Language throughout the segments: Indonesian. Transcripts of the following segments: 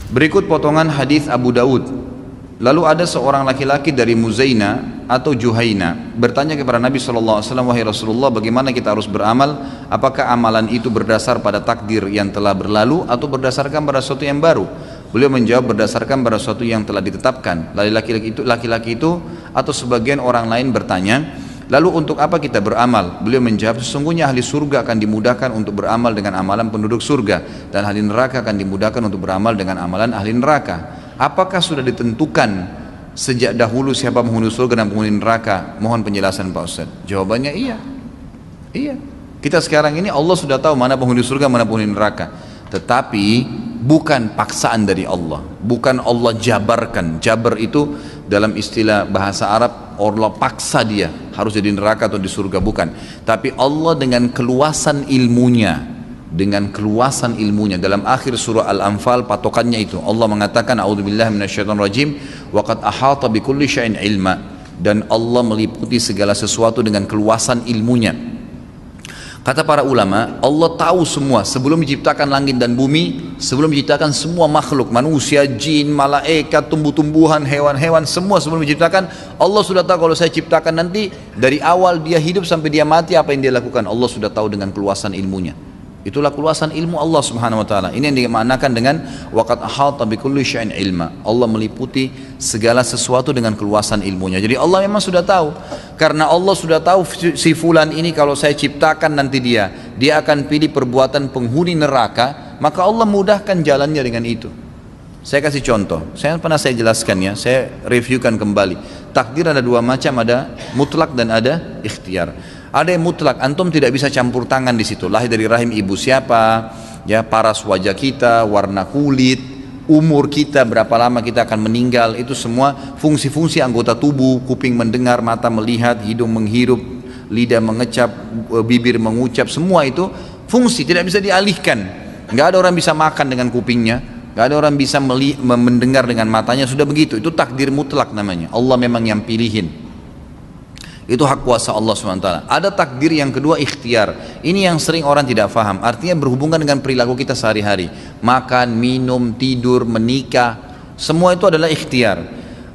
Berikut potongan hadis Abu Daud. Lalu ada seorang laki-laki dari Muzaina atau Juhaina bertanya kepada Nabi SAW, wahai Rasulullah, bagaimana kita harus beramal? Apakah amalan itu berdasar pada takdir yang telah berlalu atau berdasarkan pada sesuatu yang baru? Beliau menjawab, berdasarkan pada sesuatu yang telah ditetapkan. Lalu laki-laki itu atau sebagian orang lain bertanya, lalu untuk apa kita beramal? Beliau menjawab, sesungguhnya ahli surga akan dimudahkan untuk beramal dengan amalan penduduk surga, dan ahli neraka akan dimudahkan untuk beramal dengan amalan ahli neraka. Apakah sudah ditentukan sejak dahulu siapa penghuni surga dan penghuni neraka? Mohon penjelasan Pak Ustaz. Jawabannya iya. Iya. Kita sekarang ini Allah sudah tahu mana penghuni surga, mana penghuni neraka. Tetapi bukan paksaan dari Allah. Bukan Allah jabarkan. Jabar itu dalam istilah bahasa Arab, Allah paksa dia harus jadi neraka atau di surga, bukan. Tapi Allah dengan keluasan ilmunya, dalam akhir surah Al-Anfal patokannya itu Allah mengatakan, a'udzubillahi minasyaitonirrajim, wa qad ahata bikulli syai'in ilma, dan Allah meliputi segala sesuatu dengan keluasan ilmunya. Kata para ulama, Allah tahu semua sebelum menciptakan langit dan bumi, sebelum menciptakan semua makhluk, manusia, jin, malaikat, tumbuh-tumbuhan, hewan-hewan, semua sebelum menciptakan, Allah sudah tahu kalau saya ciptakan nanti dari awal dia hidup sampai dia mati apa yang dia lakukan. Allah sudah tahu dengan keluasan ilmunya. Itulah keluasan ilmu Allah Subhanahu wa taala. Ini yang dimaknakan dengan waqad ahata bikulli syai'in ilma. Allah meliputi segala sesuatu dengan keluasan ilmunya. Jadi Allah memang sudah tahu. Karena Allah sudah tahu si fulan ini kalau saya ciptakan nanti dia akan pilih perbuatan penghuni neraka, maka Allah mudahkan jalannya dengan itu. Saya kasih contoh. Saya jelaskan ya, saya reviewkan kembali. Takdir ada dua macam, ada mutlak dan ada ikhtiar. Ada yang mutlak, antum tidak bisa campur tangan di situ. Lahir dari rahim ibu siapa, ya, paras wajah kita, warna kulit, umur kita, berapa lama kita akan meninggal, itu semua fungsi-fungsi anggota tubuh, kuping mendengar, mata melihat, hidung menghirup, lidah mengecap, bibir mengucap, semua itu fungsi tidak bisa dialihkan. Nggak ada orang bisa makan dengan kupingnya, nggak ada orang bisa mendengar dengan matanya, sudah begitu. Itu takdir mutlak namanya. Allah memang yang pilihin. Itu hak kuasa Allah SWT. Ada takdir yang kedua, ikhtiar. Ini yang sering orang tidak faham. Artinya berhubungan dengan perilaku kita sehari-hari. Makan, minum, tidur, menikah, semua itu adalah ikhtiar.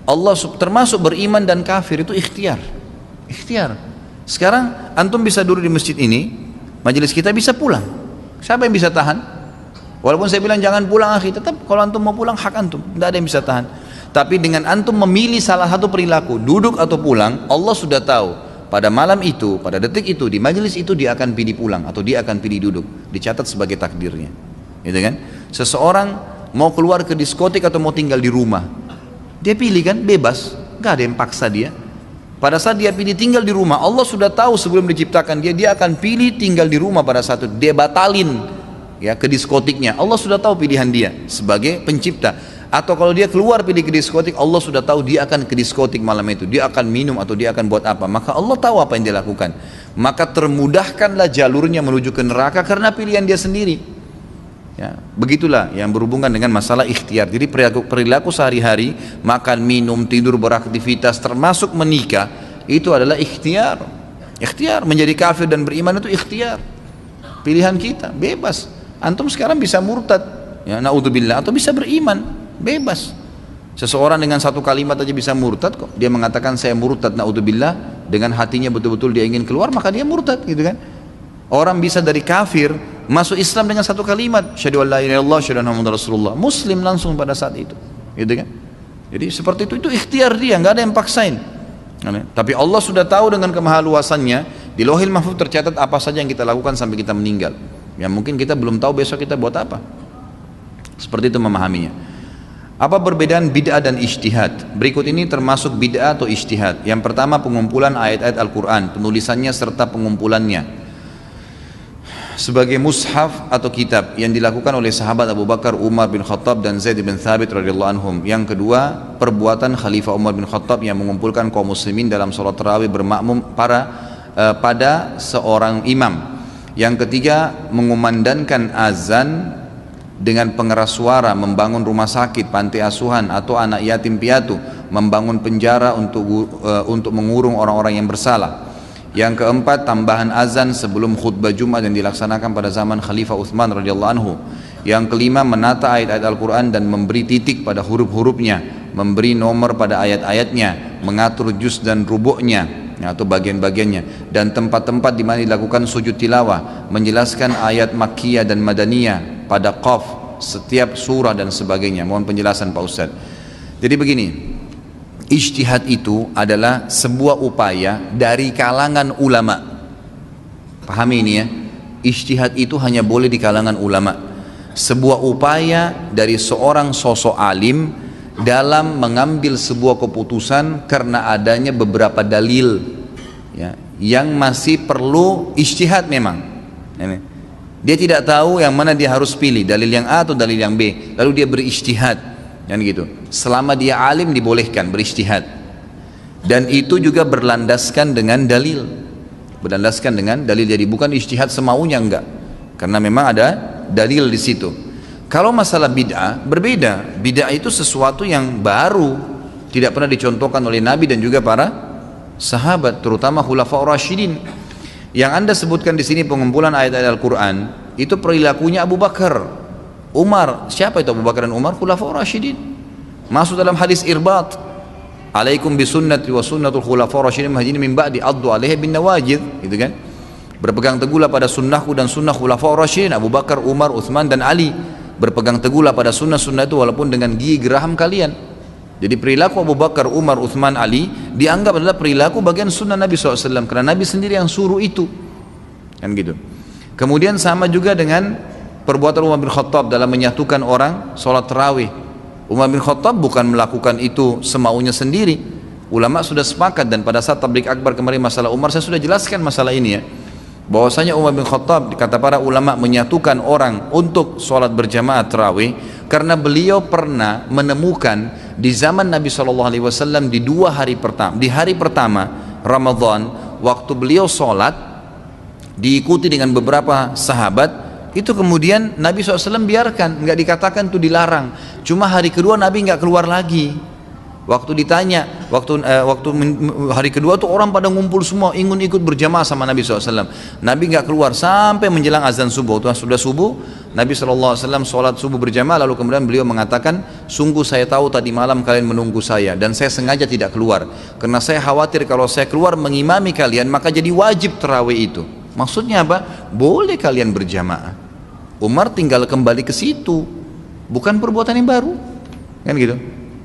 Allah termasuk beriman dan kafir itu ikhtiar. Ikhtiar. Sekarang antum bisa duduk di masjid ini, majelis kita bisa pulang. Siapa yang bisa tahan? Walaupun saya bilang jangan pulang akhi, tetap kalau antum mau pulang hak antum, tidak ada yang bisa tahan. Tapi dengan antum memilih salah satu perilaku, duduk atau pulang, Allah sudah tahu pada malam itu, pada detik itu, di majelis itu dia akan pilih pulang atau dia akan pilih duduk, dicatat sebagai takdirnya, gitu kan? Seseorang mau keluar ke diskotik atau mau tinggal di rumah, dia pilih kan, bebas, nggak ada yang paksa dia. Pada saat dia pilih tinggal di rumah, Allah sudah tahu sebelum diciptakan dia akan pilih tinggal di rumah pada saat itu, dia batalin ya ke diskotiknya. Allah sudah tahu pilihan dia sebagai pencipta. Atau kalau dia keluar pilih ke diskotik, Allah sudah tahu dia akan ke diskotik malam itu, dia akan minum atau dia akan buat apa, maka Allah tahu apa yang dia lakukan. Maka termudahkanlah jalurnya menuju ke neraka karena pilihan dia sendiri ya. Begitulah yang berhubungan dengan masalah ikhtiar. Jadi perilaku sehari-hari, makan, minum, tidur, beraktivitas, termasuk menikah, itu adalah ikhtiar. Ikhtiar, menjadi kafir dan beriman itu ikhtiar, pilihan kita, bebas. Antum sekarang bisa murtad ya, naudzubillah, atau bisa beriman, bebas. Seseorang dengan satu kalimat aja bisa murtad kok. Dia mengatakan saya murtad, naudzubillah, dengan hatinya betul-betul dia ingin keluar, maka dia murtad, gitu kan. Orang bisa dari kafir masuk Islam dengan satu kalimat, syahadu an la ilaha illallah, syahadu anna muhammadar rasulullah, muslim langsung pada saat itu, gitu kan. Jadi seperti itu ikhtiar dia, nggak ada yang paksain. Tapi Allah sudah tahu dengan kemahaluasannya, di Lauhil Mahfuz tercatat apa saja yang kita lakukan sampai kita meninggal. Ya mungkin kita belum tahu besok kita buat apa. Seperti itu memahaminya. Apa perbedaan bid'ah dan ijtihad? Berikut ini termasuk bid'ah atau ijtihad. Yang pertama, pengumpulan ayat-ayat Al-Quran, penulisannya serta pengumpulannya sebagai mushaf atau kitab yang dilakukan oleh sahabat Abu Bakar, Umar bin Khattab dan Zaid bin Thabit radhiyallahu anhum. Yang kedua, perbuatan Khalifah Umar bin Khattab yang mengumpulkan kaum muslimin dalam sholat tarawih bermakmum pada seorang imam. Yang ketiga, mengumandangkan azan dengan pengeras suara, membangun rumah sakit, panti asuhan atau anak yatim piatu, membangun penjara untuk mengurung orang-orang yang bersalah. Yang keempat, tambahan azan sebelum khutbah Jumat yang dilaksanakan pada zaman Khalifah Utsman radhiyallahu anhu. Yang kelima, menata ayat-ayat Al-Quran dan memberi titik pada huruf-hurufnya, memberi nomor pada ayat-ayatnya, mengatur juz dan rubuknya atau bagian-bagiannya, dan tempat-tempat di mana dilakukan sujud tilawah, menjelaskan ayat makkiyah dan madaniyah pada qaf setiap surah dan sebagainya. Mohon penjelasan Pak Ustadz. Jadi begini, ijtihad itu adalah sebuah upaya dari kalangan ulama. Pahami ini ya, ijtihad itu hanya boleh di kalangan ulama. Sebuah upaya dari seorang sosok alim dalam mengambil sebuah keputusan karena adanya beberapa dalil ya, yang masih perlu ijtihad memang. Dia tidak tahu yang mana dia harus pilih, dalil yang A atau dalil yang B, lalu dia berijtihad kan gitu. Selama dia alim dibolehkan berijtihad, dan itu juga berlandaskan dengan dalil, jadi bukan ijtihad semaunya, enggak, karena memang ada dalil di situ. Kalau masalah bid'ah berbeda. Bid'ah itu sesuatu yang baru, tidak pernah dicontohkan oleh Nabi dan juga para sahabat, terutama khulafaur rasyidin. Yang Anda sebutkan di sini pengumpulan ayat-ayat Al-Quran itu perilakunya Abu Bakar, Umar. Siapa itu Abu Bakar dan Umar? Khulafaur rasyidin. Masuk dalam hadis Irbat, alaikum bisunnati wa sunnatul khulafaur rasyidin mahdiyyin min ba'di addu 'alaiha bin nawajid, gitu kan? Berpegang teguhlah pada sunnahku dan sunnah khulafaur rasyidin, Abu Bakar, Umar, Uthman dan Ali. Berpegang teguhlah pada sunnah-sunnah itu walaupun dengan gigi geraham kalian. Jadi perilaku Abu Bakar, Umar, Uthman, Ali dianggap adalah perilaku bagian sunnah Nabi SAW, karena Nabi sendiri yang suruh itu kan gitu. Kemudian sama juga dengan perbuatan Umar bin Khattab dalam menyatukan orang sholat tarawih. Umar bin Khattab bukan melakukan itu semaunya sendiri. Ulama sudah sepakat, dan pada saat tabligh akbar kemarin masalah Umar saya sudah jelaskan masalah ini ya, bahwasanya Umar bin Khattab, kata para ulama, menyatukan orang untuk sholat berjamaah tarawih karena beliau pernah menemukan di zaman Nabi SAW di hari pertama Ramadan, waktu beliau sholat diikuti dengan beberapa sahabat, itu kemudian Nabi SAW biarkan, nggak dikatakan itu dilarang. Cuma hari kedua Nabi nggak keluar lagi. Waktu ditanya, waktu hari kedua tuh orang pada ngumpul semua ingin ikut berjamaah sama Nabi SAW. Nabi nggak keluar sampai menjelang azan subuh. Sudah subuh, Nabi SAW sholat subuh berjamaah, lalu kemudian beliau mengatakan, sungguh saya tahu tadi malam kalian menunggu saya dan saya sengaja tidak keluar karena saya khawatir kalau saya keluar mengimami kalian maka jadi wajib tarawih itu. Maksudnya apa? Boleh kalian berjamaah. Umar tinggal kembali ke situ, bukan perbuatan yang baru, kan gitu.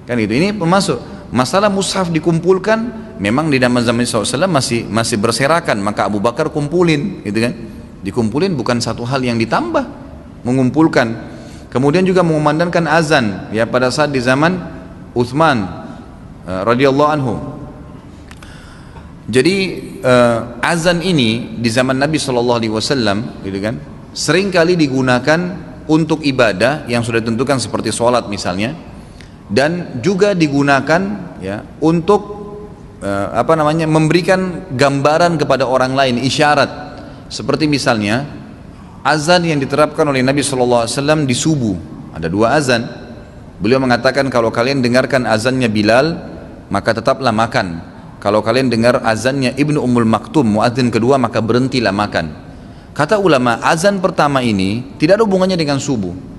Ini pemasuk masalah mushaf dikumpulkan, memang di zaman SAW masih berserakan, maka Abu Bakar kumpulin, gitu kan? Dikumpulin, bukan satu hal yang ditambah, mengumpulkan. Kemudian juga mengumandangkan azan, ya pada saat di zaman Uthman radhiyallahu anhu. Jadi azan ini di zaman Nabi SAW, gitu kan, sering kali digunakan untuk ibadah yang sudah ditentukan seperti sholat misalnya. Dan juga digunakan ya untuk memberikan gambaran kepada orang lain, isyarat. Seperti misalnya azan yang diterapkan oleh Nabi SAW di subuh, ada dua azan. Beliau mengatakan, kalau kalian dengarkan azannya Bilal maka tetaplah makan, kalau kalian dengar azannya Ibnu Ummul Maktum, muadzin kedua, maka berhentilah makan. Kata ulama, azan pertama ini tidak ada hubungannya dengan subuh,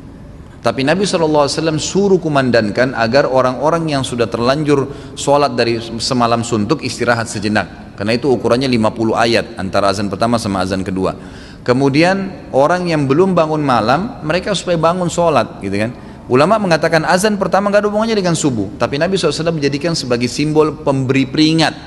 tapi Nabi SAW suruh kumandankan agar orang-orang yang sudah terlanjur sholat dari semalam suntuk istirahat sejenak, karena itu ukurannya 50 ayat antara azan pertama sama azan kedua. Kemudian orang yang belum bangun malam, mereka supaya bangun sholat, gitu kan. Ulama mengatakan azan pertama gak ada hubungannya dengan subuh, tapi Nabi SAW menjadikan sebagai simbol pemberi peringat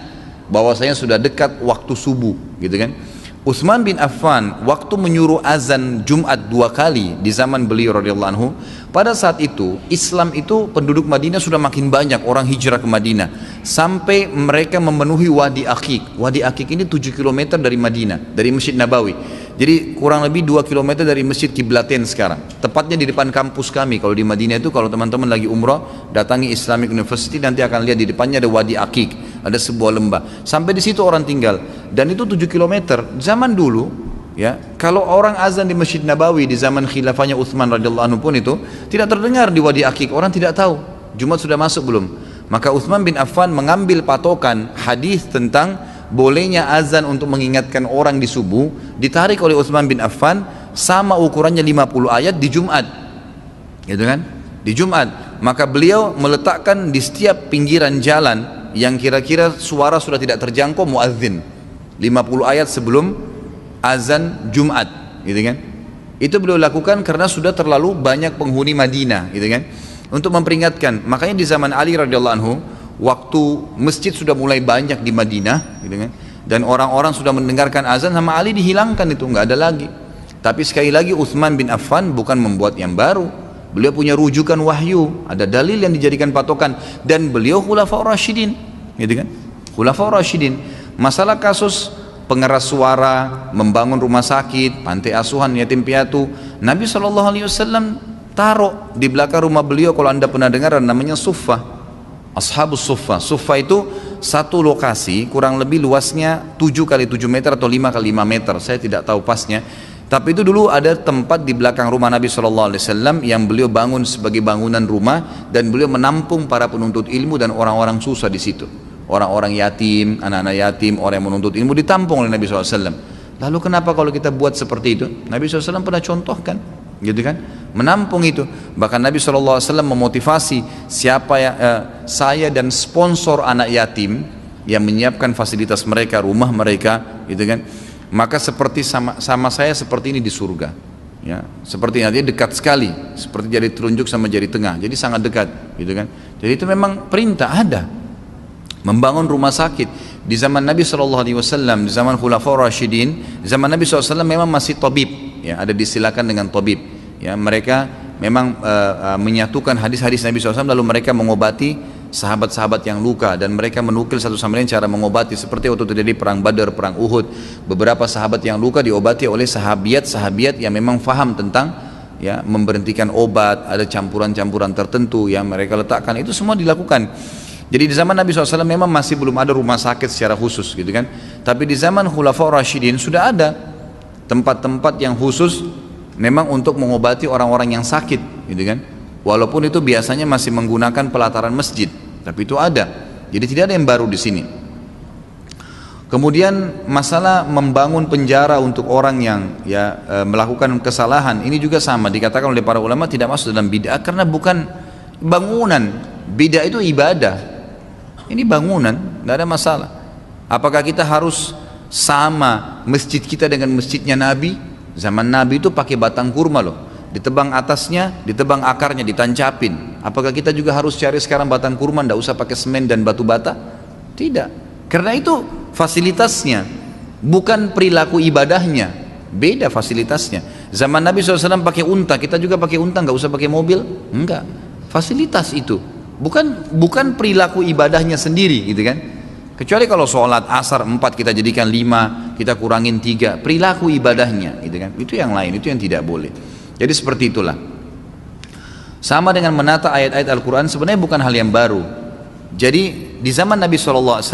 bahwasanya sudah dekat waktu subuh, gitu kan. Utsman bin Affan waktu menyuruh azan Jumat 2 kali di zaman beliau radhiyallahu anhu, pada saat itu Islam itu penduduk Madinah sudah makin banyak, orang hijrah ke Madinah sampai mereka memenuhi Wadi Aqiq. Wadi Aqiq ini 7 km dari Madinah, dari Masjid Nabawi. Jadi kurang lebih 2 km dari Masjid Qiblatain sekarang. Tepatnya di depan kampus kami. Kalau di Madinah itu, kalau teman-teman lagi umrah datangi Islamic University, nanti akan lihat di depannya ada Wadi Aqiq, ada sebuah lembah. Sampai di situ orang tinggal. Dan itu 7 km. Zaman dulu, ya, kalau orang azan di Masjid Nabawi di zaman khilafahnya Utsman radhiyallahu anhu pun itu tidak terdengar di Wadi Aqiq. Orang tidak tahu Jumat sudah masuk belum. Maka Utsman bin Affan mengambil patokan hadis tentang bolehnya azan untuk mengingatkan orang di subuh, ditarik oleh Utsman bin Affan, sama ukurannya 50 ayat di Jumat. gitu kan, di Jumat. Maka beliau meletakkan di setiap pinggiran jalan yang kira-kira suara sudah tidak terjangkau muadzin 50 ayat sebelum azan Jumat, gitu kan. Itu beliau lakukan karena sudah terlalu banyak penghuni Madinah, gitu kan, untuk memperingatkan. Makanya di zaman Ali radhiyallahu anhu, waktu masjid sudah mulai banyak di Madinah, gitu kan, dan orang-orang sudah mendengarkan azan, sama Ali dihilangkan itu, nggak ada lagi. Tapi sekali lagi Utsman bin Affan bukan membuat yang baru. Beliau punya rujukan wahyu, ada dalil yang dijadikan patokan, dan beliau khulafaur rasyidin, gitu kan? Khulafaur rasyidin. Masalah kasus pengeras suara, membangun rumah sakit, pantai asuhan, yatim piatu, Nabi SAW taruh di belakang rumah beliau, kalau anda pernah dengar, namanya Suffah, Ashabus Suffah. Suffah itu satu lokasi, kurang lebih luasnya 7 kali 7 meter atau 5 kali 5 meter, saya tidak tahu pasnya. Tapi itu dulu ada tempat di belakang rumah Nabi SAW yang beliau bangun sebagai bangunan rumah, dan beliau menampung para penuntut ilmu dan orang-orang susah di situ. Orang-orang yatim, anak-anak yatim, orang yang menuntut ilmu ditampung oleh Nabi SAW. Lalu kenapa kalau kita buat seperti itu? Nabi SAW pernah contohkan, gitu kan? Menampung itu. Bahkan Nabi SAW memotivasi siapa yang saya dan sponsor anak yatim yang menyiapkan fasilitas mereka, rumah mereka, gitu kan? Maka seperti sama saya seperti ini di surga, ya, seperti nanti dekat sekali, seperti jari telunjuk sama jari tengah, jadi sangat dekat, gitu kan. Jadi itu memang perintah ada, membangun rumah sakit di zaman Nabi SAW, di zaman Khulafaur Rasyidin, di zaman Nabi SAW memang masih tabib, ya, ada disilakan dengan tabib, ya, mereka memang menyatukan hadis-hadis Nabi SAW, lalu mereka mengobati sahabat-sahabat yang luka, dan mereka menukil satu sama lain cara mengobati, seperti waktu terjadi perang Badar, perang Uhud, beberapa sahabat yang luka diobati oleh sahabiat yang memang faham tentang, ya, memberhentikan obat, ada campuran-campuran tertentu yang mereka letakkan, itu semua dilakukan. Jadi di zaman Nabi SAW memang masih belum ada rumah sakit secara khusus, gitu kan. Tapi di zaman Khulafaur Rasyidin sudah ada tempat-tempat yang khusus memang untuk mengobati orang-orang yang sakit, gitu kan. Walaupun itu biasanya masih menggunakan pelataran masjid, tapi itu ada. Jadi tidak ada yang baru di sini. Kemudian masalah membangun penjara untuk orang yang, ya, melakukan kesalahan, ini juga sama, dikatakan oleh para ulama tidak masuk dalam bid'ah karena bukan bangunan. Bid'ah itu ibadah. Ini bangunan, tidak ada masalah. Apakah kita harus sama masjid kita dengan masjidnya Nabi? Zaman Nabi itu pakai batang kurma loh, ditebang atasnya, ditebang akarnya, ditancapin. Apakah kita juga harus cari sekarang batang kurma, tidak usah pakai semen dan batu bata? Tidak, karena itu fasilitasnya, bukan perilaku ibadahnya, beda fasilitasnya. Zaman Nabi SAW pakai unta, kita juga pakai unta, nggak usah pakai mobil, enggak. Fasilitas itu, bukan perilaku ibadahnya sendiri, gitu kan? Kecuali kalau sholat asar 4 kita jadikan 5, kita kurangin 3, perilaku ibadahnya, gitu kan? Itu yang lain, itu yang tidak boleh. Jadi seperti itulah. Sama dengan menata ayat-ayat Al-Quran, sebenarnya bukan hal yang baru. Jadi di zaman Nabi SAW,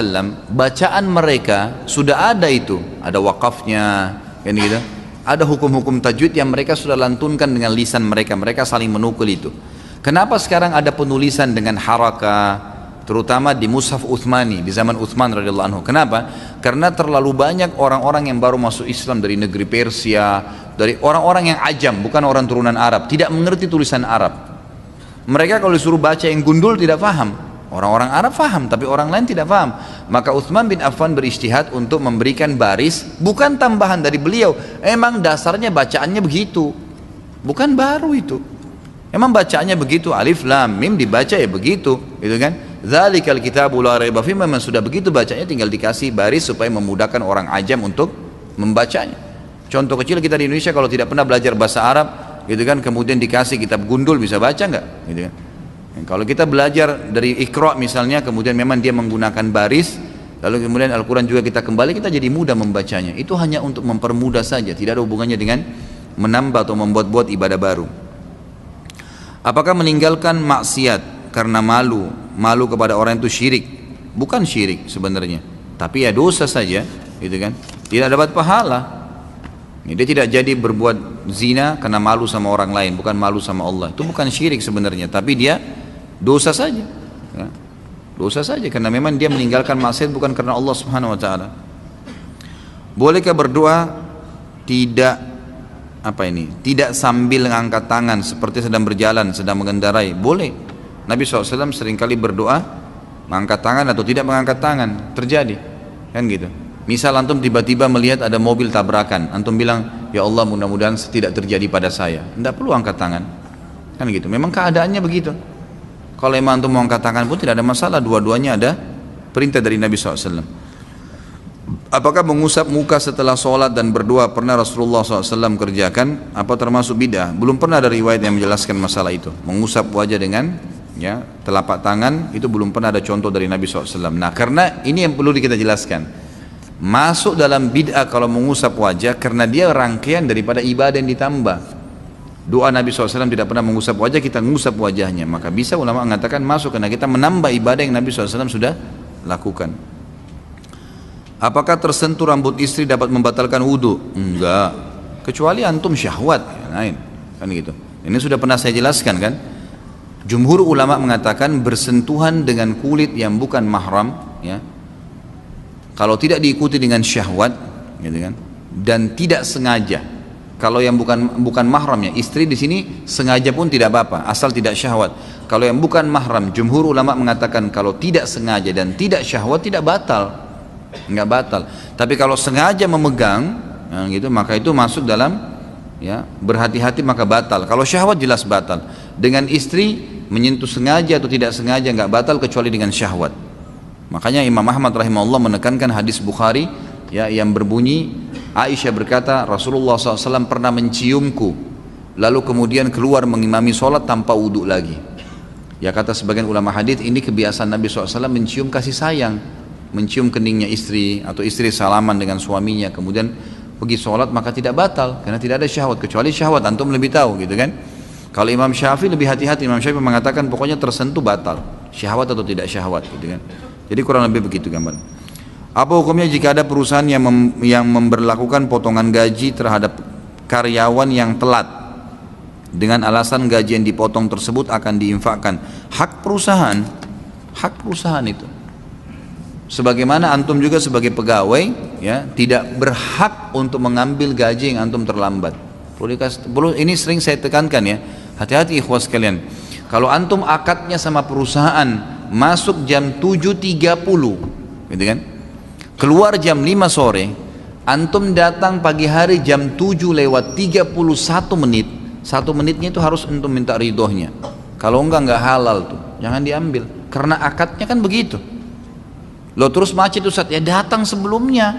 bacaan mereka sudah ada itu, ada wakafnya, kan gitu. Ada hukum-hukum tajwid yang mereka sudah lantunkan dengan lisan mereka, mereka saling menukul itu. Kenapa sekarang ada penulisan dengan harakah, terutama di Mushaf Utsmani di zaman Utsman radhiyallahu anhu? Kenapa? Karena terlalu banyak orang-orang yang baru masuk Islam dari negeri Persia, dari orang-orang yang ajam, bukan orang turunan Arab, tidak mengerti tulisan Arab. Mereka kalau disuruh baca yang gundul tidak paham. Orang-orang Arab paham, tapi orang lain tidak paham. Maka Utsman bin Affan berijtihad untuk memberikan baris, bukan tambahan dari beliau. Emang dasarnya bacaannya begitu, bukan baru itu. Emang bacaannya begitu, alif lam mim dibaca ya begitu, gitu kan? Dzalikal kitabu la raiba fihi, memang sudah begitu bacanya, tinggal dikasih baris supaya memudahkan orang ajam untuk membacanya. Contoh kecil kita di Indonesia kalau tidak pernah belajar bahasa Arab, gitu kan, kemudian dikasih kitab gundul, bisa baca nggak? Gitu kan? Kalau kita belajar dari Iqra misalnya, kemudian memang dia menggunakan baris, lalu kemudian Al-Quran juga kita kembali, kita jadi mudah membacanya. Itu hanya untuk mempermudah saja, tidak ada hubungannya dengan menambah atau membuat-buat ibadah baru. Apakah meninggalkan maksiat karena malu kepada orang itu syirik? Bukan syirik sebenarnya, tapi ya dosa saja, gitu kan? Tidak dapat pahala. Dia tidak jadi berbuat zina karena malu sama orang lain, bukan malu sama Allah. Itu bukan syirik sebenarnya, tapi dia dosa saja, ya. Dosa saja karena memang dia meninggalkan maksiat bukan karena Allah Subhanahu Wa Taala. Bolehkah berdoa tidak apa ini? Tidak sambil mengangkat tangan seperti sedang berjalan, sedang mengendarai. Boleh. Nabi SAW seringkali berdoa mengangkat tangan atau tidak mengangkat tangan. Terjadi. Kan gitu. Misal antum tiba-tiba melihat ada mobil tabrakan, antum bilang, ya Allah mudah-mudahan tidak terjadi pada saya. Tidak perlu angkat tangan. Kan gitu. Memang keadaannya begitu. Kalau memang antum mau angkat tangan pun tidak ada masalah. Dua-duanya ada perintah dari Nabi SAW. Apakah mengusap muka setelah sholat dan berdoa pernah Rasulullah SAW kerjakan? Apa termasuk bid'ah? Belum pernah ada riwayat yang menjelaskan masalah itu. Mengusap wajah dengan telapak tangan itu belum pernah ada contoh dari Nabi SAW. Nah, karena ini yang perlu kita jelaskan. Masuk dalam bid'ah kalau mengusap wajah karena dia rangkaian daripada ibadah yang ditambah. Doa Nabi SAW tidak pernah mengusap wajah, kita mengusap wajahnya. Maka bisa ulama mengatakan masuk karena kita menambah ibadah yang Nabi SAW sudah lakukan. Apakah tersentuh rambut istri dapat membatalkan wudhu? Enggak, kecuali antum syahwat lain, kan gitu. Ini sudah pernah saya jelaskan kan. Jumhur ulama mengatakan bersentuhan dengan kulit yang bukan mahram, ya, kalau tidak diikuti dengan syahwat, gitu kan, dan tidak sengaja. Kalau yang bukan mahramnya, istri di sini sengaja pun tidak apa-apa, asal tidak syahwat. Kalau yang bukan mahram, jumhur ulama mengatakan kalau tidak sengaja dan tidak syahwat tidak batal. Enggak batal. Tapi kalau sengaja memegang, gitu, maka itu masuk dalam berhati-hati maka batal. Kalau syahwat jelas batal. Dengan istri menyentuh sengaja atau tidak sengaja enggak batal kecuali dengan syahwat. Makanya Imam Ahmad rahimahullah menekankan hadis Bukhari yang berbunyi Aisyah berkata Rasulullah SAW pernah menciumku lalu kemudian keluar mengimami sholat tanpa wudhu lagi. Ya, kata sebagian ulama hadis ini kebiasaan Nabi SAW mencium kasih sayang, mencium keningnya istri atau istri salaman dengan suaminya kemudian pergi sholat maka tidak batal karena tidak ada syahwat, kecuali syahwat antum lebih tahu gitu kan. Kalau Imam Syafi'i lebih hati-hati, Imam Syafi'i mengatakan pokoknya tersentuh batal, syahwat atau tidak syahwat gitu kan. Jadi kurang lebih begitu gambar. Apa hukumnya jika ada perusahaan yang memberlakukan potongan gaji terhadap karyawan yang telat dengan alasan gaji yang dipotong tersebut akan diinfakkan? Hak perusahaan itu. Sebagaimana antum juga sebagai pegawai tidak berhak untuk mengambil gaji yang antum terlambat. Ini sering saya tekankan ya, hati-hati ikhwas sekalian. Kalau antum akadnya sama perusahaan masuk jam 7.30 gitu kan, keluar jam 5 sore, antum datang pagi hari jam 7:31 menit, 1 menitnya itu harus antum minta ridhonya. Kalau enggak halal tuh, jangan diambil karena akadnya kan begitu. Lo terus macet Ustaz, ya datang sebelumnya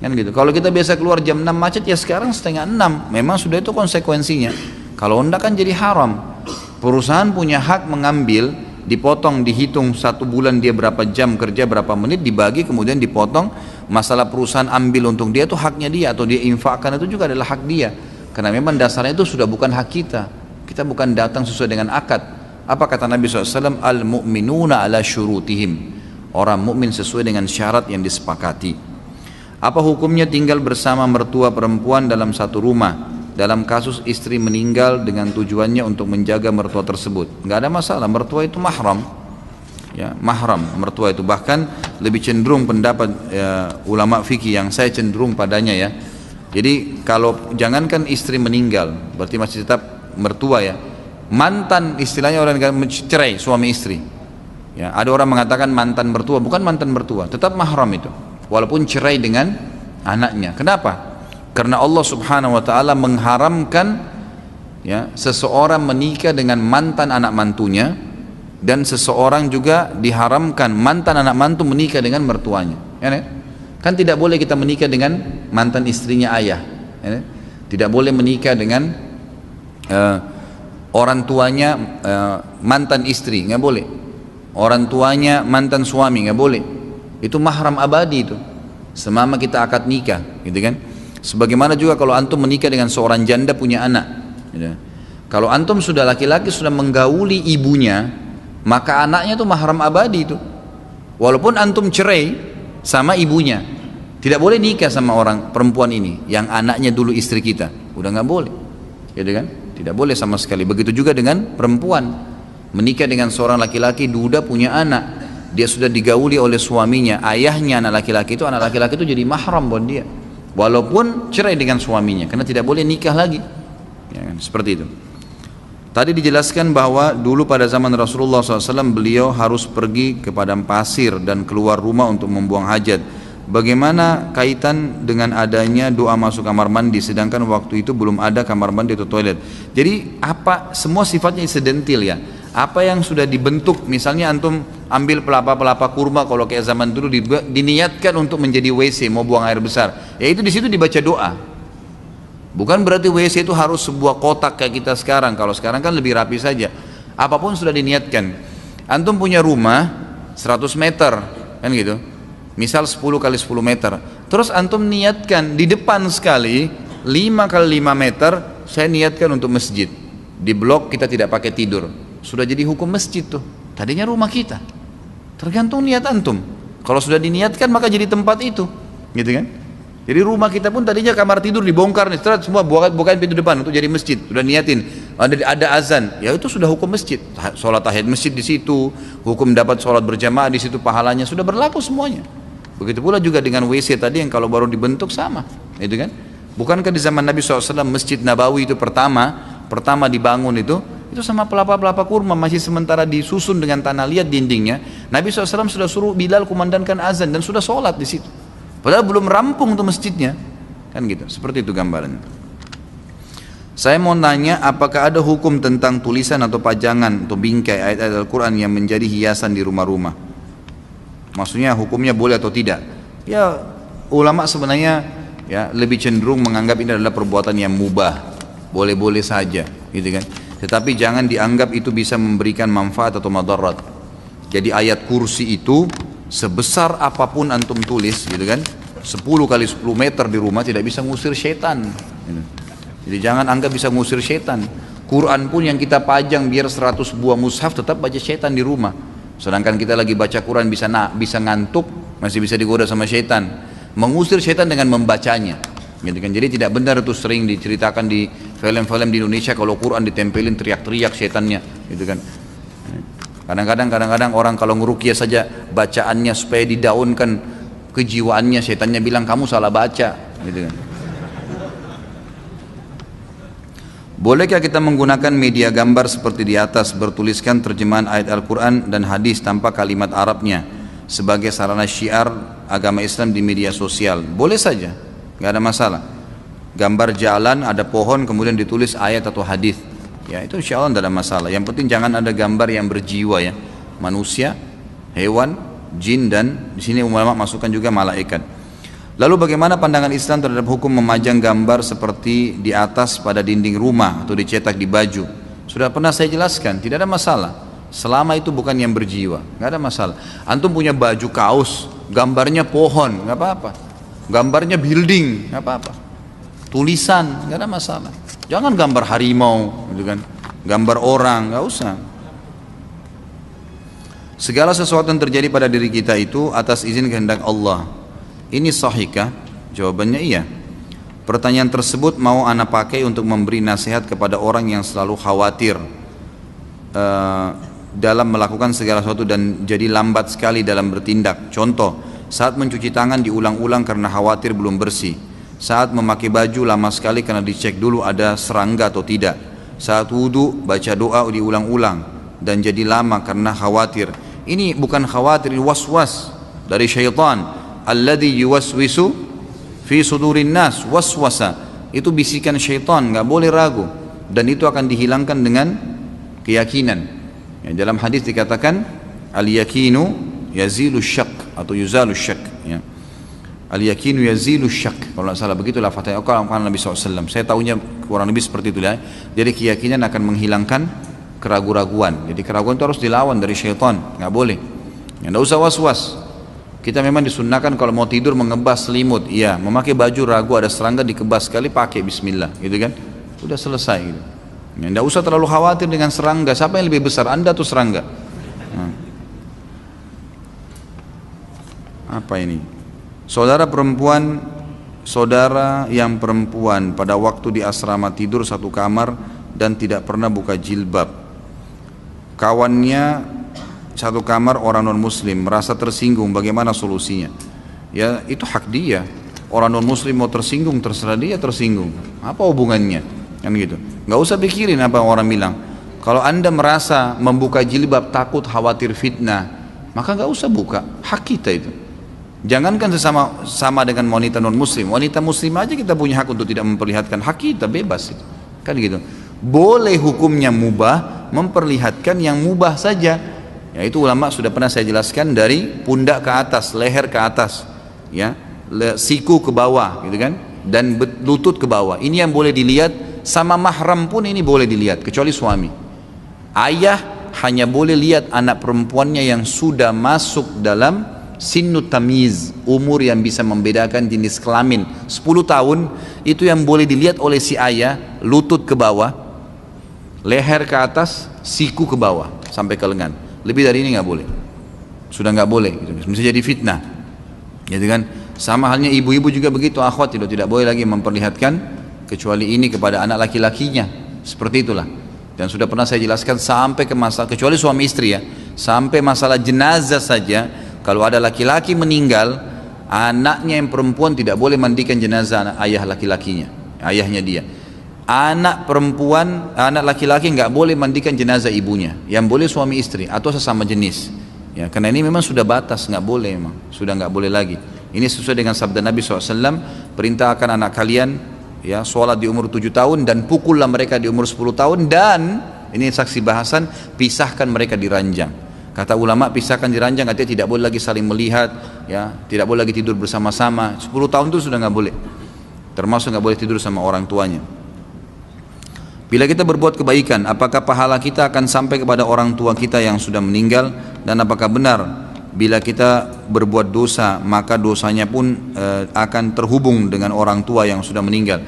kan gitu. Kalau kita biasa keluar jam 6 macet, ya sekarang setengah 6, memang sudah itu konsekuensinya. Kalau enggak kan jadi haram. Perusahaan punya hak mengambil, dipotong, dihitung 1 bulan dia berapa jam kerja, berapa menit, dibagi kemudian dipotong. Masalah perusahaan ambil untuk dia itu haknya dia, atau dia infakkan itu juga adalah hak dia, karena memang dasarnya itu sudah bukan hak kita. Kita bukan datang sesuai dengan akad. Apa kata Nabi SAW? Al-mu'minuna ala syurutihim, orang mukmin sesuai dengan syarat yang disepakati. Apa hukumnya tinggal bersama mertua perempuan dalam satu rumah dalam kasus istri meninggal dengan tujuannya untuk menjaga mertua tersebut? Nggak ada masalah, mertua itu mahram, mahram mertua itu. Bahkan lebih cenderung pendapat ulama fikih yang saya cenderung padanya ya. Jadi kalau jangankan istri meninggal, berarti masih tetap mertua ya. Mantan, istilahnya orang cerai suami istri. Ya, ada orang mengatakan mantan mertua, bukan mantan mertua, tetap mahram itu, walaupun cerai dengan anaknya. Kenapa? Karena Allah Subhanahu wa taala mengharamkan seseorang menikah dengan mantan anak mantunya, dan seseorang juga diharamkan mantan anak mantu menikah dengan mertuanya. Kan tidak boleh kita menikah dengan mantan istrinya ayah. Tidak boleh menikah dengan orang tuanya mantan istri, nggak boleh. Orang tuanya mantan suami, nggak boleh. Itu mahram abadi itu, selama kita akad nikah, gitu kan. Sebagaimana juga kalau antum menikah dengan seorang janda punya anak, gitu. Kalau antum sudah laki-laki sudah menggauli ibunya, maka anaknya itu mahram abadi itu. Walaupun antum cerai sama ibunya, tidak boleh nikah sama orang perempuan ini yang anaknya dulu istri kita, udah nggak boleh, gitu kan. Tidak boleh sama sekali. Begitu juga dengan perempuan menikah dengan seorang laki-laki, duda punya anak, dia sudah digauli oleh suaminya, ayahnya anak laki-laki itu jadi mahram buat dia. walaupun cerai dengan suaminya, karena tidak boleh nikah lagi, ya kan? Seperti itu. Tadi dijelaskan bahwa dulu pada zaman Rasulullah SAW beliau harus pergi ke padang pasir dan keluar rumah untuk membuang hajat. Bagaimana kaitan dengan adanya doa masuk kamar mandi, sedangkan waktu itu belum ada kamar mandi atau toilet? Jadi apa, semua sifatnya insidental ya. Apa yang sudah dibentuk, misalnya antum ambil pelapa-pelapa kurma, kalau kayak zaman dulu diniatkan untuk menjadi WC, mau buang air besar, ya itu di situ dibaca doa. Bukan berarti WC itu harus sebuah kotak kayak kita sekarang. Kalau sekarang kan lebih rapi saja. Apapun sudah diniatkan. Antum punya rumah 100 meter, kan gitu. Misal 10 kali 10 meter. Terus antum niatkan di depan sekali 5 kali 5 meter, saya niatkan untuk masjid. Di blok kita tidak pakai tidur. Sudah jadi hukum masjid tuh. Tadinya rumah kita. Tergantung niat antum. Kalau sudah diniatkan maka jadi tempat itu, gitu kan? Jadi rumah kita pun tadinya kamar tidur dibongkar nih, semua bukain pintu depan untuk jadi masjid. Sudah niatin, ada azan, ya itu sudah hukum masjid. Sholat tahiyat masjid di situ, hukum dapat sholat berjamaah di situ, pahalanya sudah berlaku semuanya. Begitu pula juga dengan WC tadi yang kalau baru dibentuk sama, itu kan? Bukankah di zaman Nabi SAW Masjid Nabawi itu pertama dibangun itu sama pelapa-pelapa kurma, masih sementara disusun dengan tanah liat dindingnya. Nabi SAW sudah suruh Bilal kumandangkan azan dan sudah sholat di situ. Padahal belum rampung tuh masjidnya, kan gitu. Seperti itu gambarannya. Saya mau nanya, apakah ada hukum tentang tulisan atau pajangan atau bingkai ayat-ayat Al-Quran yang menjadi hiasan di rumah-rumah? Maksudnya hukumnya boleh atau tidak? Ya, ulama sebenarnya ya lebih cenderung menganggap ini adalah perbuatan yang mubah, boleh-boleh saja, gitu kan. Tetapi jangan dianggap itu bisa memberikan manfaat atau madarat. Jadi ayat kursi itu sebesar apapun antum tulis, gitu kan, 10 kali 10 meter di rumah tidak bisa ngusir setan, gitu. Jadi jangan anggap bisa ngusir setan. Quran pun yang kita pajang biar 100 buah mushaf tetap baca setan di rumah. Sedangkan kita lagi baca Quran bisa ngantuk, masih bisa digoda sama setan. Mengusir setan dengan membacanya, gitu kan. Jadi tidak benar itu sering diceritakan di film-film di Indonesia kalau Quran ditempelin teriak-teriak setannya, gitu kan. Kadang-kadang orang kalau ngeruqyah saja bacaannya supaya didaunkan kejiwaannya, setannya bilang kamu salah baca, gitu kan. Bolehkah kita menggunakan media gambar seperti di atas bertuliskan terjemahan ayat Al-Quran dan hadis tanpa kalimat Arabnya sebagai sarana syiar agama Islam di media sosial? Boleh saja, nggak ada masalah. Gambar jalan, ada pohon, kemudian ditulis ayat atau hadis. Ya itu insya Allah tidak ada masalah. Yang penting jangan ada gambar yang berjiwa ya, manusia, hewan, jin, dan di sini ulama masukkan juga malaikat. Lalu bagaimana pandangan Islam terhadap hukum memajang gambar seperti di atas pada dinding rumah atau dicetak di baju? Sudah pernah saya jelaskan, tidak ada masalah. Selama itu bukan yang berjiwa, nggak ada masalah. Antum punya baju kaos, gambarnya pohon, nggak apa-apa. Gambarnya building, nggak apa-apa. Tulisan, nggak ada masalah. Jangan gambar harimau, gitu kan? Gambar orang, nggak usah. Segala sesuatu yang terjadi pada diri kita itu atas izin kehendak Allah. Ini sahihkah? Jawabannya iya. Pertanyaan tersebut mau ana pakai untuk memberi nasihat kepada orang yang selalu khawatir dalam melakukan segala sesuatu dan jadi lambat sekali dalam bertindak. Contoh, saat mencuci tangan diulang-ulang karena khawatir belum bersih. Saat memakai baju lama sekali karena dicek dulu ada serangga atau tidak. Saat wudhu baca doa diulang-ulang dan jadi lama karena khawatir. Ini bukan khawatir, ini waswas dari syaitan. Alladhi yuwaswisu fi sudurin nas, waswasa. Itu bisikan syaitan, nggak boleh ragu. Dan itu akan dihilangkan dengan keyakinan. Ya, dalam hadis dikatakan al-yakinu yazilu syak atau yuzalu syak. Ya. Al-yakinu yazilu syak, kalau tidak salah begitu lafadznya. Nabi SAW, saya tahunya kurang lebih seperti itu ya. Jadi keyakinan akan menghilangkan keraguan-raguan. Jadi keraguan itu harus dilawan dari syaitan, nggak boleh. Ya, nggak usah was-was. Kita memang disunnahkan kalau mau tidur mengebas selimut, iya. Memakai baju ragu ada serangga dikebas sekali, pakai Bismillah, gitu kan? Sudah selesai. Gitu. Ya, nggak usah terlalu khawatir dengan serangga. Siapa yang lebih besar, Anda atau serangga? Nah. Apa ini? Saudara yang perempuan pada waktu di asrama tidur satu kamar dan tidak pernah buka jilbab. Kawannya satu kamar orang non muslim merasa tersinggung, bagaimana solusinya? Ya itu hak dia. orang non muslim mau tersinggung, terserah dia tersinggung, apa hubungannya, kan gitu. Nggak usah pikirin apa orang bilang. Kalau anda merasa membuka jilbab takut khawatir fitnah, maka nggak usah buka, hak kita itu. Jangankan sama dengan wanita non muslim, wanita muslim aja kita punya hak untuk tidak memperlihatkan, hak kita bebas itu, kan gitu. Boleh hukumnya mubah, memperlihatkan yang mubah saja. Ya itu ulama sudah pernah saya jelaskan, dari pundak ke atas, leher ke atas, ya, siku ke bawah, gitu kan, dan lutut ke bawah. Ini yang boleh dilihat, sama mahram pun ini boleh dilihat, kecuali suami. Ayah hanya boleh lihat anak perempuannya yang sudah masuk dalam sinnut tamiz, umur yang bisa membedakan jenis kelamin 10 tahun, itu yang boleh dilihat oleh si ayah, lutut ke bawah, leher ke atas, siku ke bawah sampai ke lengan. Lebih dari ini nggak boleh, sudah nggak boleh, gitu. Bisa jadi fitnah, gitu kan. Sama halnya ibu-ibu juga begitu, akhwat itu tidak boleh lagi memperlihatkan kecuali ini kepada anak laki-lakinya, seperti itulah. Dan sudah pernah saya jelaskan sampai ke masalah, kecuali suami istri ya, sampai masalah jenazah saja. Kalau ada laki-laki meninggal, anaknya yang perempuan tidak boleh mandikan jenazah ayah laki-lakinya, ayahnya dia. Anak perempuan, anak laki-laki nggak boleh mandikan jenazah ibunya. Yang boleh suami istri atau sesama jenis. Ya, karena ini memang sudah batas, nggak boleh, memang sudah nggak boleh lagi. Ini sesuai dengan sabda Nabi SAW, perintahkan anak kalian ya sholat di umur 7 tahun dan pukullah mereka di umur 10 tahun, dan ini saksi bahasan, pisahkan mereka di ranjang. Kata ulama, pisahkan di ranjang artinya tidak boleh lagi saling melihat, ya, tidak boleh lagi tidur bersama-sama. 10 tahun itu sudah nggak boleh, termasuk nggak boleh tidur sama orang tuanya. Bila kita berbuat kebaikan, apakah pahala kita akan sampai kepada orang tua kita yang sudah meninggal? Dan apakah benar bila kita berbuat dosa maka dosanya pun akan terhubung dengan orang tua yang sudah meninggal?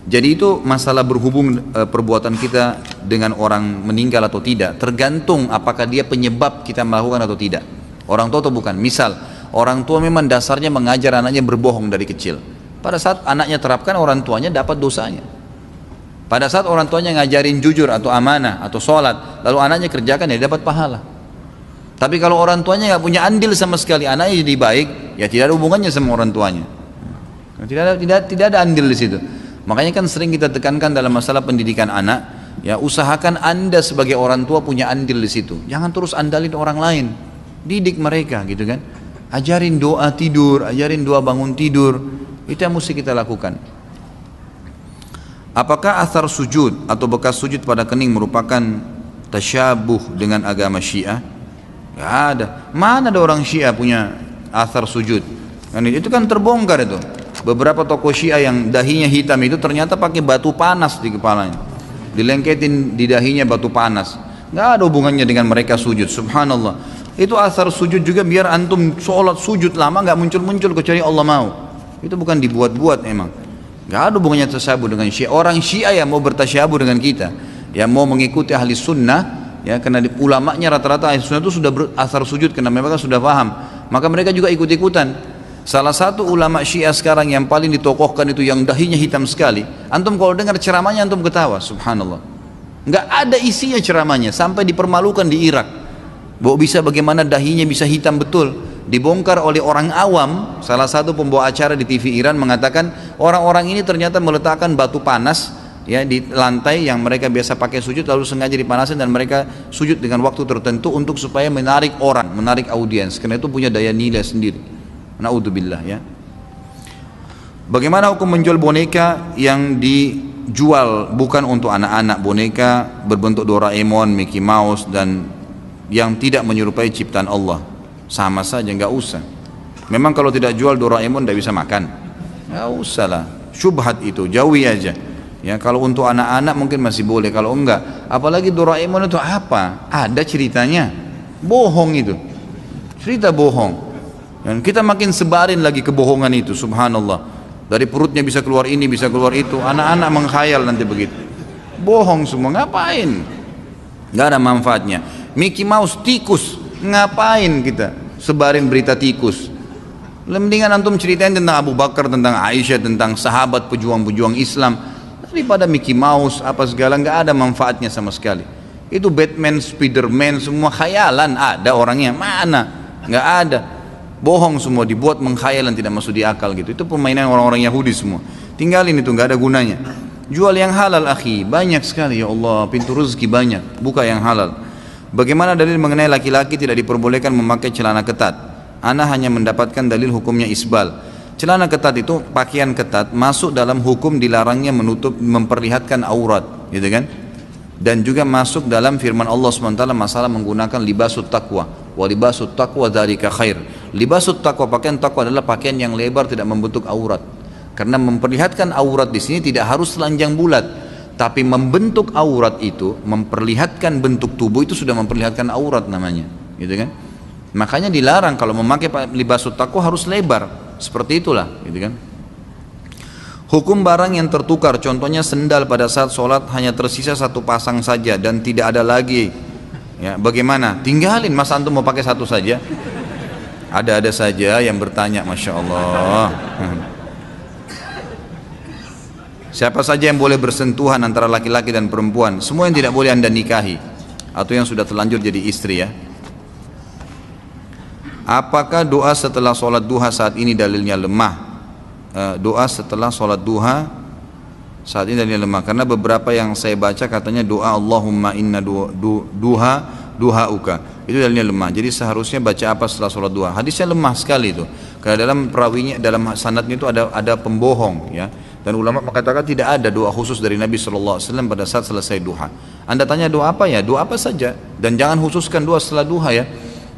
Jadi itu masalah berhubung perbuatan kita dengan orang meninggal atau tidak, tergantung apakah dia penyebab kita melakukan atau tidak, orang tua atau bukan. Misal orang tua memang dasarnya mengajar anaknya berbohong dari kecil, pada saat anaknya terapkan, orang tuanya dapat dosanya. Pada saat orang tuanya ngajarin jujur atau amanah atau sholat, lalu anaknya kerjakan, ya dapat pahala. Tapi kalau orang tuanya nggak punya andil sama sekali, anaknya jadi baik, ya tidak ada hubungannya sama orang tuanya. Tidak ada andil di situ. Makanya kan sering kita tekankan dalam masalah pendidikan anak, ya usahakan anda sebagai orang tua punya andil di situ. Jangan terus andalin orang lain. Didik mereka, gitu kan. Ajarin doa tidur, ajarin doa bangun tidur. Itu yang mesti kita lakukan. Apakah athar sujud atau bekas sujud pada kening merupakan tasyabuh dengan agama Syiah? Gak ada. Mana ada orang Syiah punya athar sujud? Itu kan terbongkar itu. Beberapa tokoh Syiah yang dahinya hitam itu ternyata pakai batu panas di kepalanya, dilengketin di dahinya batu panas. Gak ada hubungannya dengan mereka sujud. Subhanallah. Itu athar sujud juga, biar antum sholat sujud lama gak muncul-muncul kecuali Allah mau. Itu bukan dibuat-buat emang. Gak ada hubungannya tasyabuh dengan Syiah. Orang Syiah yang mau bertasyabuh dengan kita, yang mau mengikuti ahli sunnah, ya, karena ulamanya rata-rata ahli sunnah itu sudah berathar sujud, karena mereka sudah paham, maka mereka juga ikut-ikutan. Salah satu ulama Syiah sekarang yang paling ditokohkan itu yang dahinya hitam sekali. Antum kalau dengar ceramahnya antum ketawa, subhanallah. Gak ada isinya ceramahnya, sampai dipermalukan di Irak. Bahwa bisa bagaimana dahinya bisa hitam betul. Dibongkar oleh orang awam. Salah satu pembawa acara di TV Iran mengatakan orang-orang ini ternyata meletakkan batu panas, ya, di lantai yang mereka biasa pakai sujud, lalu sengaja dipanasin dan mereka sujud dengan waktu tertentu untuk supaya menarik orang, menarik audiens, karena itu punya daya nilai sendiri. Naudzubillah, ya. Bagaimana hukum menjual boneka yang dijual bukan untuk anak-anak, boneka berbentuk Doraemon, Mickey Mouse, dan yang tidak menyerupai ciptaan Allah? Sama saja, nggak usah. Memang kalau tidak jual Doraemon tidak bisa makan, nggak usah lah, syubhat itu jauhi aja. Ya, kalau untuk anak-anak mungkin masih boleh, kalau enggak, apalagi Doraemon itu apa? Ada ceritanya, bohong itu, cerita bohong. Dan kita makin sebarin lagi kebohongan itu, subhanallah. Dari perutnya bisa keluar ini, bisa keluar itu, anak-anak menghayal nanti begitu. Bohong semua, ngapain? Nggak ada manfaatnya. Mickey Mouse, tikus, ngapain kita sebarin berita tikus? Mendingan antum ceritain tentang Abu Bakar, tentang Aisyah, tentang sahabat pejuang-pejuang Islam, daripada Mickey Mouse apa segala. Nggak ada manfaatnya sama sekali. Itu Batman, Spiderman, semua khayalan. Ada orangnya mana? Nggak ada. bohong semua, dibuat menghayal dan tidak masuk di akal gitu. Itu permainan orang-orang Yahudi semua. Tinggalin itu, nggak ada gunanya. Jual yang halal akhi, banyak sekali ya Allah, pintu rezeki banyak, buka yang halal. Bagaimana dalil mengenai laki-laki tidak diperbolehkan memakai celana ketat? Ana hanya mendapatkan dalil hukumnya isbal. Celana ketat itu pakaian ketat masuk dalam hukum dilarangnya menutup, memperlihatkan aurat, gitu kan? Dan juga masuk dalam firman Allah SWT masalah menggunakan libasut taqwa. Wa libasut taqwa dzalika khair. Libasut taqwa, pakaian taqwa adalah pakaian yang lebar tidak membentuk aurat. Karena memperlihatkan aurat di sini tidak harus telanjang bulat, tapi membentuk aurat itu, memperlihatkan bentuk tubuh itu sudah memperlihatkan aurat namanya, gitu kan? Makanya dilarang kalau memakai libasut taqwa harus lebar, seperti itulah, gitu kan? Hukum barang yang tertukar, contohnya sendal pada saat sholat hanya tersisa satu pasang saja dan tidak ada lagi. Ya, bagaimana? Tinggalin, mas antum mau pakai satu saja? Ada-ada saja yang bertanya, masya Allah. Siapa saja yang boleh bersentuhan antara laki-laki dan perempuan? Semua yang tidak boleh anda nikahi atau yang sudah terlanjur jadi istri ya. Apakah doa setelah sholat duha saat ini dalilnya lemah? Doa setelah sholat duha saat ini dalilnya lemah karena beberapa yang saya baca katanya doa Allahumma inna duhauka itu dalilnya lemah. Jadi seharusnya baca apa setelah sholat duha? Hadisnya lemah sekali itu karena dalam perawinya, dalam sanadnya itu ada pembohong ya. Dan ulama mengatakan tidak ada doa khusus dari Nabi SAW pada saat selesai duha. Anda tanya doa apa ya? Doa apa saja dan jangan khususkan doa setelah duha ya.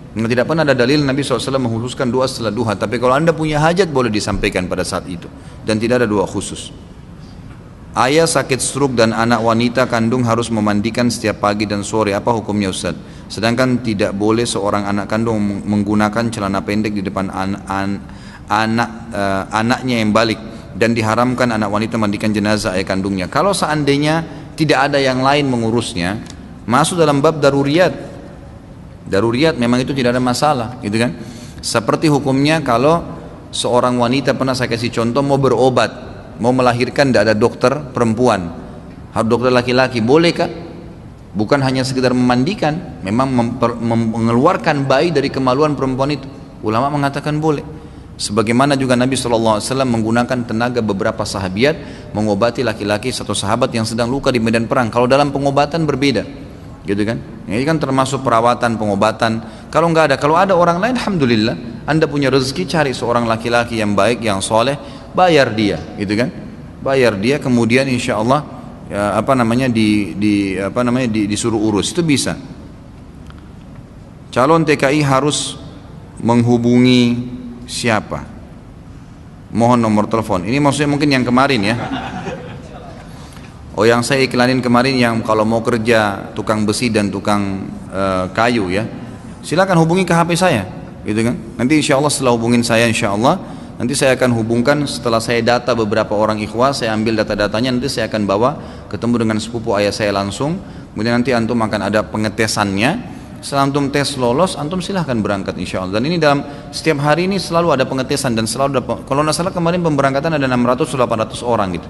Tidak pernah ada dalil Nabi SAW mengkhususkan doa setelah duha. Tapi kalau anda punya hajat boleh disampaikan pada saat itu. Dan tidak ada doa khusus. Ayah sakit stroke dan anak wanita kandung harus memandikan setiap pagi dan sore. Apa hukumnya Ustaz? Sedangkan tidak boleh seorang anak kandung menggunakan celana pendek di depan anaknya yang balik. Dan diharamkan anak wanita mandikan jenazah ayah kandungnya. Kalau seandainya tidak ada yang lain mengurusnya, masuk dalam bab daruriyat. Daruriyat memang itu tidak ada masalah, gitu kan? Seperti hukumnya kalau seorang wanita, pernah saya kasih contoh, mau berobat, mau melahirkan, tidak ada dokter perempuan, harus dokter laki-laki, bolehkah? Bukan hanya sekedar memandikan, memang mengeluarkan bayi dari kemaluan perempuan itu. Ulama mengatakan boleh. Sebagaimana juga Nabi SAW menggunakan tenaga beberapa sahabiat mengobati laki-laki satu sahabat yang sedang luka di medan perang. Kalau dalam pengobatan berbeda, gitu kan? Ini kan termasuk perawatan, pengobatan. Kalau nggak ada, kalau ada orang lain, alhamdulillah, anda punya rezeki, cari seorang laki-laki yang baik, yang soleh, bayar dia, gitu kan? Bayar dia, kemudian insya Allah ya, disuruh urus, itu bisa. Calon TKI harus menghubungi siapa? Mohon nomor telepon. Ini maksudnya mungkin yang kemarin ya. Oh, yang saya iklanin kemarin yang kalau mau kerja tukang besi dan tukang kayu ya, silakan hubungi ke HP saya, gitu kan? Nanti insya Allah setelah hubungin saya, insya Allah nanti saya akan hubungkan, setelah saya data beberapa orang ikhwah, saya ambil data-datanya, nanti saya akan bawa ketemu dengan sepupu ayah saya langsung. Kemudian nanti antum akan ada pengetesannya. Setelah antum tes lolos, antum silahkan berangkat insya Allah. Dan ini dalam setiap hari ini selalu ada pengetesan dan selalu ada, kalau nggak salah kemarin pemberangkatan ada 600-800 orang gitu.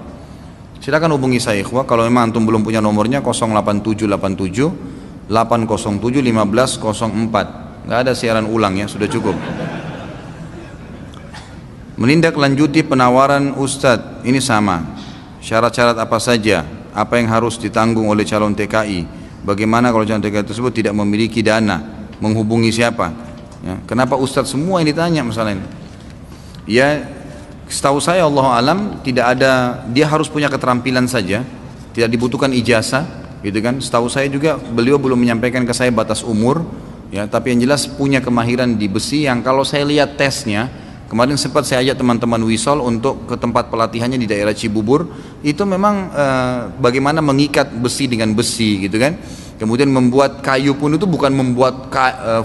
Silakan hubungi saya ikhwah, kalau memang antum belum punya nomornya 08787 807 1504. Nggak ada siaran ulang ya, sudah cukup. Menindaklanjuti penawaran Ustadz, ini sama. Syarat-syarat apa saja? Apa yang harus ditanggung oleh calon TKI? Bagaimana kalau calon TKI tersebut tidak memiliki dana? Menghubungi siapa? Ya, kenapa Ustadz semua yang ditanya masalah ini? Ya, setahu saya Allah alam tidak ada, dia harus punya keterampilan saja, tidak dibutuhkan ijazah, gitu kan? Setahu saya juga beliau belum menyampaikan ke saya batas umur, ya. Tapi yang jelas punya kemahiran di besi yang kalau saya lihat tesnya, kemarin sempat saya ajak teman-teman Wisol untuk ke tempat pelatihannya di daerah Cibubur, itu memang bagaimana mengikat besi dengan besi, gitu kan? Kemudian membuat kayu pun itu bukan membuat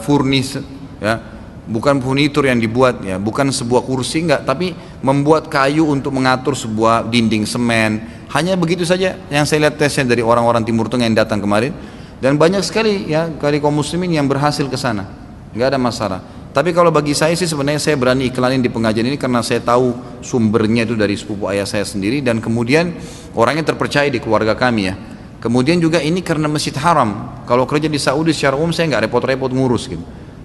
furnis, ya. Bukan furnitur yang dibuat ya, bukan sebuah kursi enggak, tapi membuat kayu untuk mengatur sebuah dinding semen. Hanya begitu saja yang saya lihat tesnya dari orang-orang Timur Tengah yang datang kemarin, dan banyak sekali ya dari kaum muslimin yang berhasil ke sana, enggak ada masalah. Tapi kalau bagi saya sih sebenarnya saya berani iklanin di pengajian ini karena saya tahu sumbernya itu dari sepupu ayah saya sendiri, dan kemudian orangnya terpercaya di keluarga kami ya. Kemudian juga ini karena Masjid Haram, kalau kerja di Saudi secara umum saya nggak repot-repot ngurus gitu.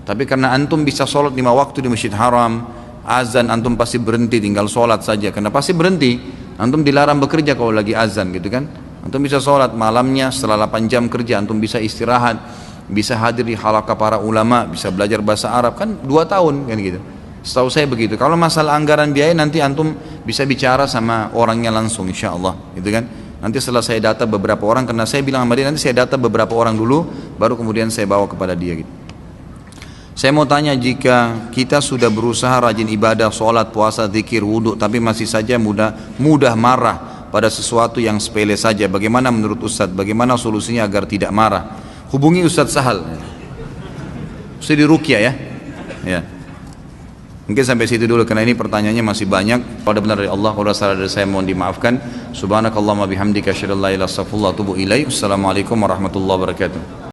Tapi karena antum bisa sholat 5 waktu di Masjid Haram, azan antum pasti berhenti, tinggal sholat saja. Karena pasti berhenti, antum dilarang bekerja kalau lagi azan gitu kan. Antum bisa sholat malamnya setelah 8 jam kerja, antum bisa istirahat, bisa hadir di halaqah para ulama, bisa belajar bahasa Arab, kan 2 tahun kan gitu. Setahu saya begitu. Kalau masalah anggaran biaya nanti antum bisa bicara sama orangnya langsung insya Allah gitu kan. Nanti setelah saya data beberapa orang, karena saya bilang sama dia nanti saya data beberapa orang dulu, baru kemudian saya bawa kepada dia gitu. Saya mau tanya, jika kita sudah berusaha rajin ibadah, sholat, puasa, zikir, wudhu, tapi masih saja mudah marah pada sesuatu yang sepele saja, bagaimana menurut Ustadz? Bagaimana solusinya agar tidak marah? Hubungi Ustadz Sahal. Ustadz di Ruqyah ya. Ya. Mungkin sampai situ dulu karena ini pertanyaannya masih banyak. Kalau ada benar dari Allah, kalau ada salah dari saya mohon dimaafkan. Subhanakallahumma bihamdika asyhadu an la ilaha illa anta astaghfiruka wa atubu ilaik. Assalamualaikum warahmatullahi wabarakatuh.